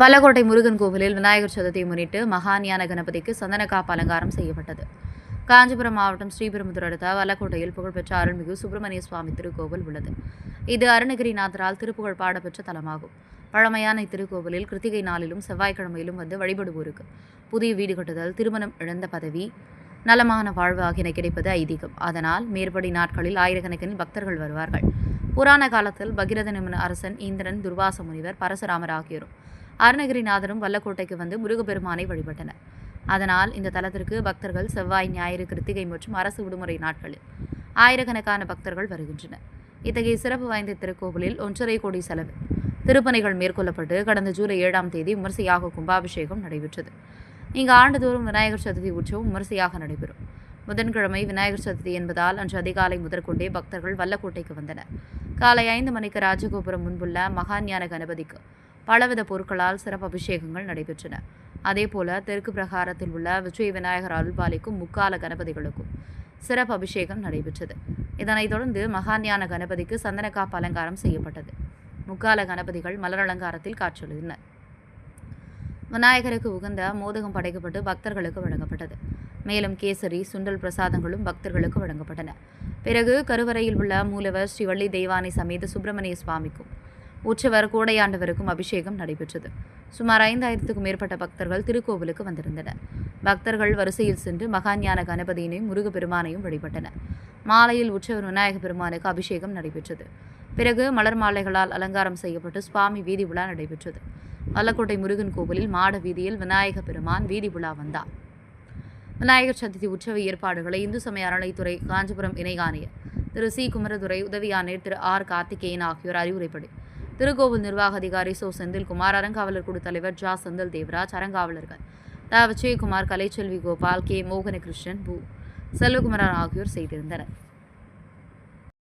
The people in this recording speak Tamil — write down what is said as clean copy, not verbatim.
வல்லக்கோட்டை முருகன் கோவிலில் விநாயகர் சதுர்த்தியை முன்னிட்டு மகாஞான கணபதிக்கு சந்தனக்காப்பு அலங்காரம் செய்யப்பட்டது. காஞ்சிபுரம் மாவட்டம் ஸ்ரீபெரும்புதூர் அடுத்த வல்லக்கோட்டையில் புகழ்பெற்ற அருள்மிகு சுப்பிரமணிய சுவாமி திருக்கோவில் உள்ளது. இது அருணகிரிநாதரால் திருப்புகழ் பாடப்பெற்ற தலமாகும். பழமையான இத்திருக்கோவிலில் கிருத்திகை நாளிலும் செவ்வாய்க்கிழமையிலும் வந்து வழிபடுவோருக்கு புதிய வீடு கட்டுதல், திருமணம், இழந்த பதவி, நலமான வாழ்வு ஆகியன கிடைப்பது ஐதீகம். அதனால் மேற்படி நாட்களில் ஆயிரக்கணக்கில் பக்தர்கள் வருவார்கள். புராண காலத்தில் பகிரத அரசன், இந்திரன், துர்வாச முனிவர், பரசுராமர் ஆகியோரும் அருணகிரிநாதரும் வல்லக்கோட்டைக்கு வந்து முருகப்பெருமானை வழிபட்டனர். அதனால் இந்த தலத்திற்கு பக்தர்கள் செவ்வாய், ஞாயிறு, கிருத்திகை மற்றும் அரசு விடுமுறை நாட்களில் ஆயிரக்கணக்கான பக்தர்கள் வருகின்றனர். இத்தகைய சிறப்பு வாய்ந்த திருக்கோவிலில் 1.5 கோடி செலவு திருப்பணிகள் மேற்கொள்ளப்பட்டு கடந்த ஜூலை 7ஆம் தேதி விமர்சையாக கும்பாபிஷேகம் நடைபெற்றது. இங்கு ஆண்டுதோறும் விநாயகர் சதுர்த்தி உற்சவம் விமர்சையாக நடைபெறும். புதன்கிழமை விநாயகர் சதுர்த்தி என்பதால் அன்று அதிகாலை முதற்கொண்டே பக்தர்கள் வல்லக்கோட்டைக்கு வந்தனர். காலை 5 மணிக்கு ராஜகோபுரம் முன்புள்ள மகாஞான கணபதிக்கு பலவித பொருட்களால் சிறப்பு அபிஷேகங்கள் நடைபெற்றன. அதேபோல தெற்கு பிரகாரத்தில் உள்ள விஜய விநாயகர் அருள்பாலிக்கும் முக்கால கணபதிகளுக்கும் சிறப்பு அபிஷேகம் நடைபெற்றது. இதனைத் தொடர்ந்து மகாஞான கணபதிக்கு சந்தனக்காப்பு அலங்காரம் செய்யப்பட்டது. முக்கால கணபதிகள் மலர் அலங்காரத்தில் காட்சியளித்தனர். விநாயகருக்கு உகந்த மோதகம் படைக்கப்பட்டு பக்தர்களுக்கு வழங்கப்பட்டது. மேலும் கேசரி, சுண்டல் பிரசாதங்களும் பக்தர்களுக்கு வழங்கப்பட்டன. பிறகு கருவறையில் உள்ள மூலவர் ஸ்ரீ வள்ளி தெய்வானை சமேத சுப்பிரமணிய சுவாமிக்கும் உற்சவர் கோடையாண்டவருக்கும் அபிஷேகம் நடைபெற்றது. சுமார் 5000க்கும் மேற்பட்ட பக்தர்கள் திருக்கோவிலுக்கு வந்திருந்தனர். பக்தர்கள் வரிசையில் சென்று மகாஞான கணபதியினையும் முருகப்பெருமானையும் வழிபட்டனர். மாலையில் உற்சவர் விநாயக பெருமானுக்கு அபிஷேகம் நடைபெற்றது. பிறகு மலர் மாலைகளால் அலங்காரம் செய்யப்பட்டு சுவாமி வீதி உலா நடைபெற்றது. வல்லக்கோட்டை முருகன் கோவிலில் மாட வீதியில் விநாயக பெருமான் வீதி உலா வந்தார். விநாயகர் சதுர்த்தி உற்சவ ஏற்பாடுகளை இந்து சமய அறநிலைத்துறை காஞ்சிபுரம் இணை ஆணையர் திரு சி. குமரதுரை, உதவி ஆணையர் திரு ஆர். கார்த்திகேயன் ஆகியோர் அறிவுரைப்படி திருக்கோவில் நிர்வாக அதிகாரி சோ. செந்தில்குமார், அறங்காவலர் குழு தலைவர் ஜா. செந்தில் தேவராஜ், அறங்காவலர்கள் த. விஜயகுமார், கலைச்செல்வி கோபால், கே. மோகனகிருஷ்ணன், பூ. செல்வகுமாரன் ஆகியோர் செய்திருந்தனர்.